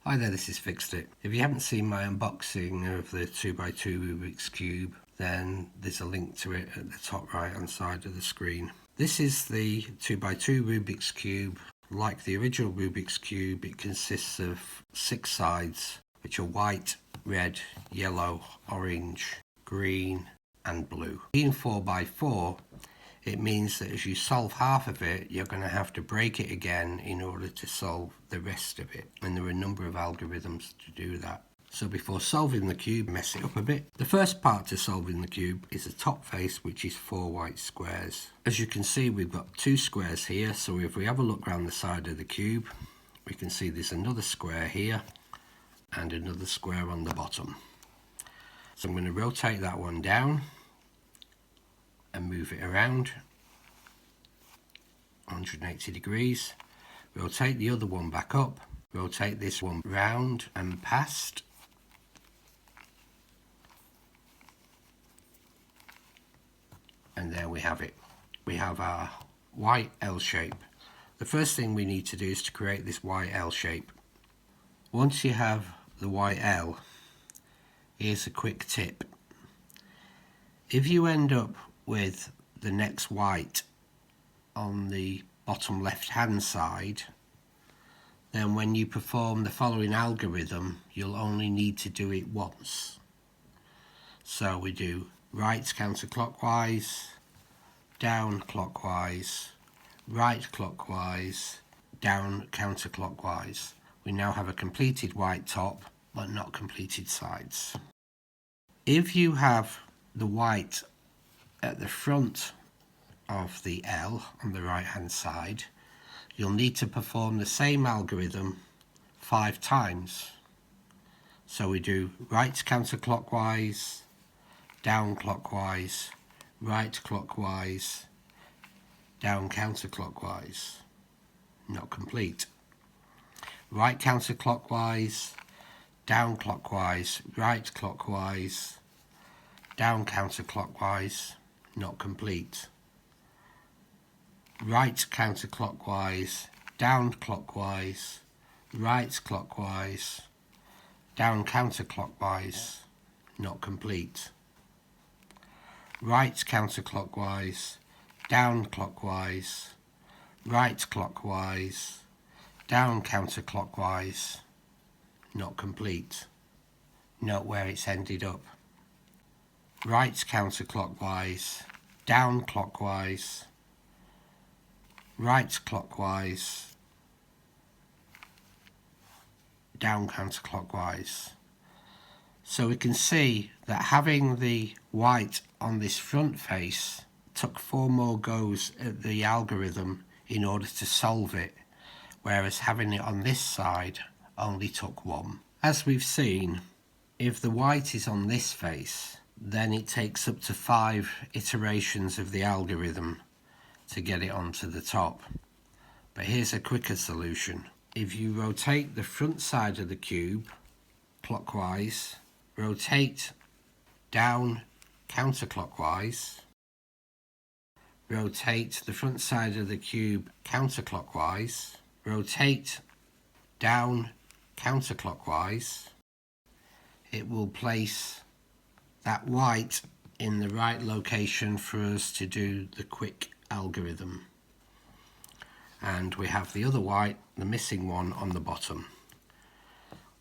Hi there, this is Fixed It. If you haven't seen my unboxing of the 2x2 Rubik's Cube, then there's a link to it at the top right hand side of the screen. This is the 2x2 Rubik's Cube. Like the original Rubik's Cube, it consists of 6 sides, which are white, red, yellow, orange, green and blue. Being 4x4, it means that as you solve half of it, you're going to have to break it again in order to solve the rest of it. And there are a number of algorithms to do that. So before solving the cube, mess it up a bit. The first part to solving the cube is the top face, which is 4 white squares. As you can see, we've got 2 squares here. So if we have a look around the side of the cube, we can see there's another square here and another square on the bottom. So I'm going to rotate that one down and move it around 180 degrees. Rotate the other one back up, rotate this one round and past, and there we have it. We have our white L shape. The first thing we need to do is to create this white L shape. Once you have the white L, here's a quick tip. If you end up with the next white on the bottom left hand side, then when you perform the following algorithm, you'll only need to do it once. So we do right counterclockwise, down clockwise, right clockwise, down counterclockwise. We now have a completed white top but not completed sides. If you have the white at the front of the L on the right hand side, you'll need to perform the same algorithm 5 times. So we do right counterclockwise, down clockwise, right clockwise, down counterclockwise. Not complete. Right counterclockwise, down clockwise, right clockwise, down counterclockwise. Not complete. Right counterclockwise, down clockwise, right clockwise, down counterclockwise. Not complete. Right counterclockwise, down clockwise, right clockwise, down counterclockwise. Not complete. Note where it's ended up. Right counterclockwise, down clockwise, right clockwise, down counterclockwise. So we can see that having the white on this front face took 4 more goes at the algorithm in order to solve it, whereas having it on this side only took 1. As we've seen, if the white is on this face, then it takes up to 5 iterations of the algorithm to get it onto the top. But here's a quicker solution. If you rotate the front side of the cube clockwise, rotate down counterclockwise, rotate the front side of the cube counterclockwise, rotate down counterclockwise, it will place that white in the right location for us to do the quick algorithm. And we have the other white, the missing one, on the bottom.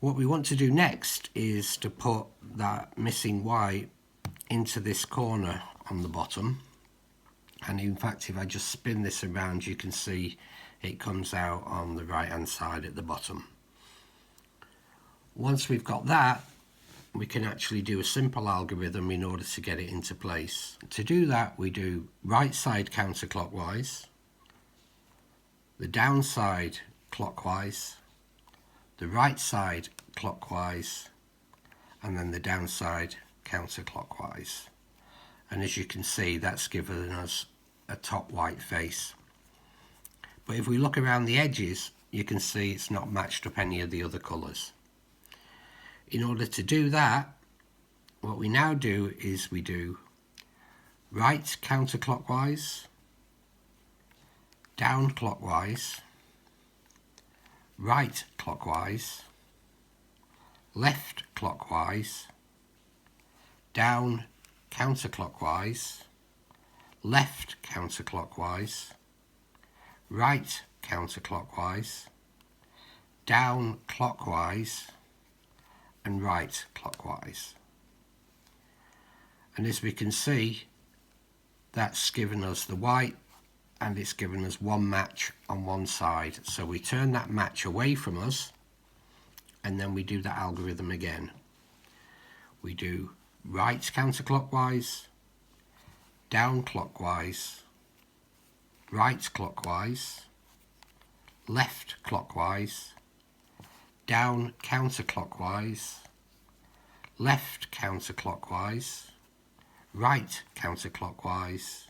What we want to do next is to put that missing white into this corner on the bottom. And in fact, if I just spin this around, you can see it comes out on the right hand side at the bottom. Once we've got that, we can actually do a simple algorithm in order to get it into place. To do that, we do right side counterclockwise, the down side clockwise, the right side clockwise, and then the down side counterclockwise. And as you can see, that's given us a top white face. But if we look around the edges, you can see it's not matched up any of the other colours. In order to do that, what we now do is we do right counterclockwise, down clockwise, right clockwise, left clockwise, down counterclockwise, left counterclockwise, right counterclockwise, down clockwise, and right clockwise. And as we can see, that's given us the white, and it's given us one match on one side. So we turn that match away from us, and then we do that algorithm again. We do right counterclockwise, down clockwise, right clockwise, left clockwise, down counterclockwise, left counterclockwise, right counterclockwise,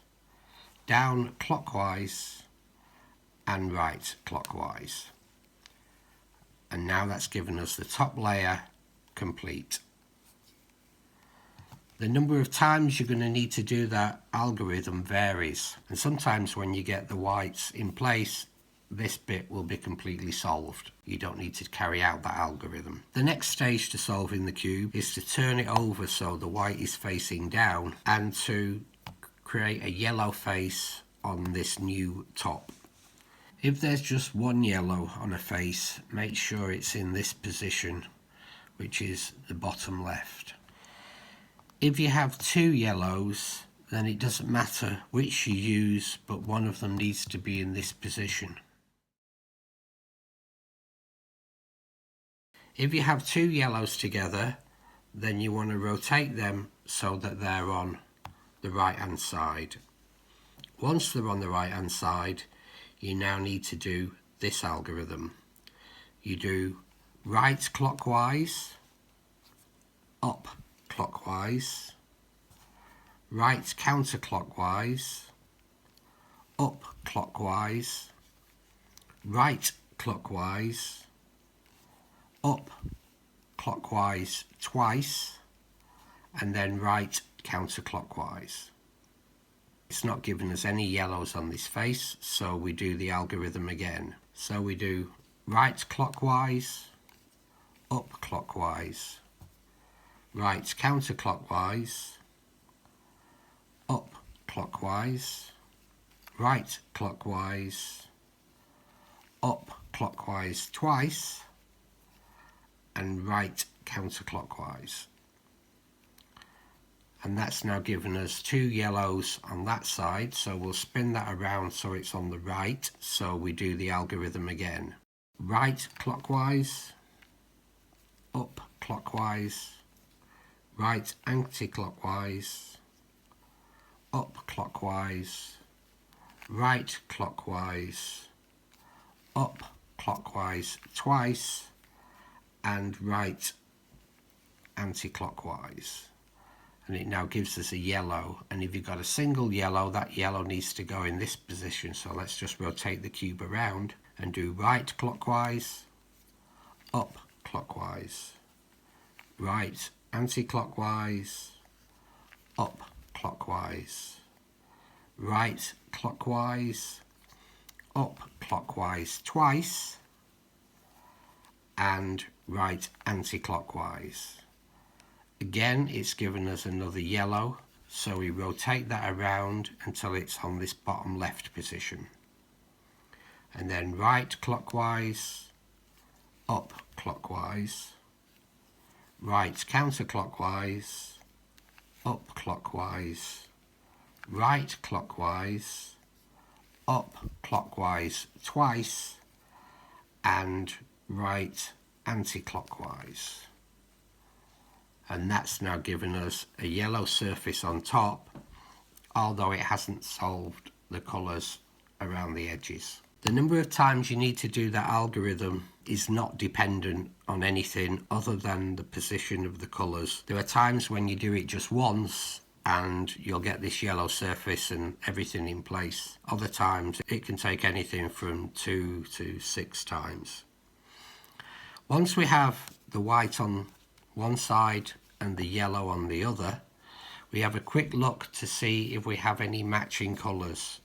down clockwise, and right clockwise. And now that's given us the top layer complete. The number of times you're going to need to do that algorithm varies, and sometimes when you get the whites in place, this bit will be completely solved. You don't need to carry out that algorithm. The next stage to solving the cube is to turn it over so the white is facing down, and to create a yellow face on this new top. If there's just one yellow on a face, make sure it's in this position, which is the bottom left. If you have two yellows, then it doesn't matter which you use, but one of them needs to be in this position. If you have two yellows together, then you want to rotate them so that they're on the right hand side. Once they're on the right hand side, you now need to do this algorithm. You do right clockwise, up clockwise, right counterclockwise, up clockwise, right clockwise, up clockwise twice, and then right counterclockwise. It's not giving us any yellows on this face, so we do the algorithm again. So we do right clockwise, up clockwise, right counterclockwise, up clockwise, right clockwise, up clockwise twice, and right counterclockwise. And that's now given us two yellows on that side, so we'll spin that around so it's on the right, so we do the algorithm again. Right clockwise, up clockwise, right anti-clockwise, up clockwise, right clockwise, up clockwise twice, and right anti-clockwise. And it now gives us a yellow, and if you've got a single yellow, that yellow needs to go in this position. So let's just rotate the cube around and do right clockwise, up clockwise, right anti-clockwise, up clockwise, right clockwise, up clockwise twice, and right anti-clockwise. Again, it's given us another yellow, so we rotate that around until it's on this bottom left position. And then right clockwise, up clockwise, right counterclockwise, up clockwise, right clockwise, up clockwise twice, and right anti-clockwise. And that's now given us a yellow surface on top, although it hasn't solved the colours around the edges. The number of times you need to do that algorithm is not dependent on anything other than the position of the colours. There are times when you do it just once and you'll get this yellow surface and everything in place. Other times it can take anything from 2 to 6 times. Once we have the white on one side and the yellow on the other, we have a quick look to see if we have any matching colours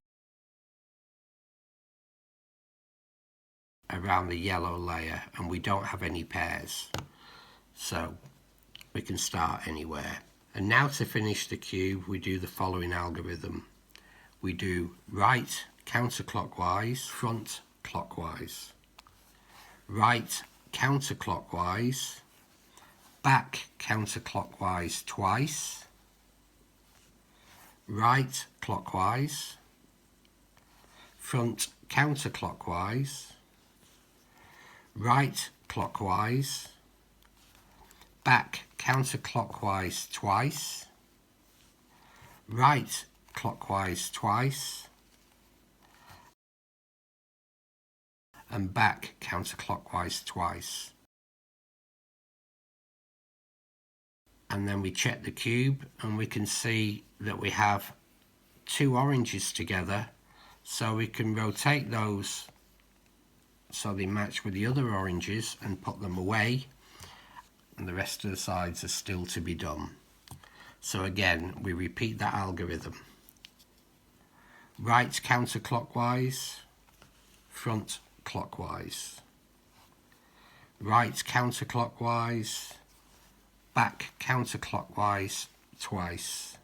around the yellow layer, and we don't have any pairs. So we can start anywhere. And now to finish the cube, we do the following algorithm. We do right counterclockwise, front clockwise. Right counterclockwise, back counterclockwise twice. Right clockwise, front counterclockwise, right clockwise, back counterclockwise twice, right clockwise twice, and back counterclockwise twice. And then we check the cube and we can see that we have two oranges together, so we can rotate those so they match with the other oranges and put them away, and the rest of the sides are still to be done. So again, we repeat that algorithm. Right counterclockwise, front clockwise. Right counterclockwise, back counterclockwise twice.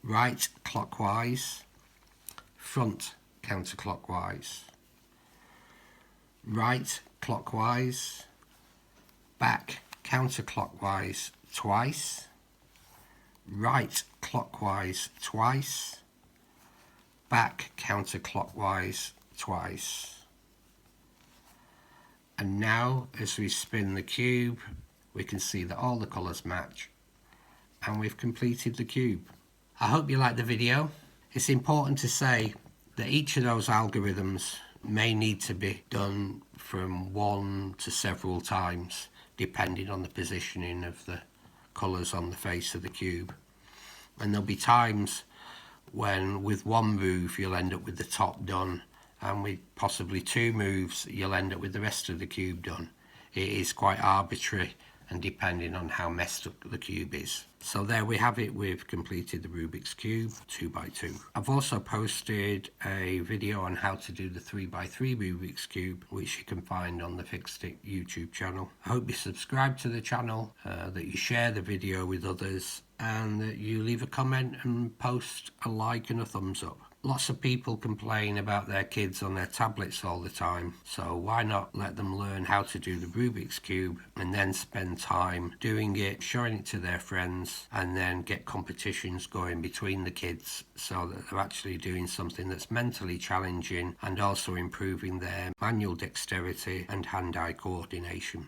Right clockwise, front counterclockwise. Right clockwise, back counterclockwise twice. Right clockwise twice, back counterclockwise twice. And now as we spin the cube, we can see that all the colours match, and we've completed the cube. I hope you liked the video. It's important to say that each of those algorithms may need to be done from one to several times, depending on the positioning of the colours on the face of the cube. And there'll be times when with one move you'll end up with the top done, and with possibly two moves you'll end up with the rest of the cube done. It is quite arbitrary and depending on how messed up the cube is. So there we have it, we've completed the Rubik's Cube 2x2. I've also posted a video on how to do the 3x3 Rubik's Cube, which you can find on the Fixed It YouTube channel. I hope you subscribe to the channel, that you share the video with others, and that you leave a comment and post a like and a thumbs up. Lots of people complain about their kids on their tablets all the time, so why not let them learn how to do the Rubik's Cube and then spend time doing it, showing it to their friends, and then get competitions going between the kids so that they're actually doing something that's mentally challenging and also improving their manual dexterity and hand-eye coordination.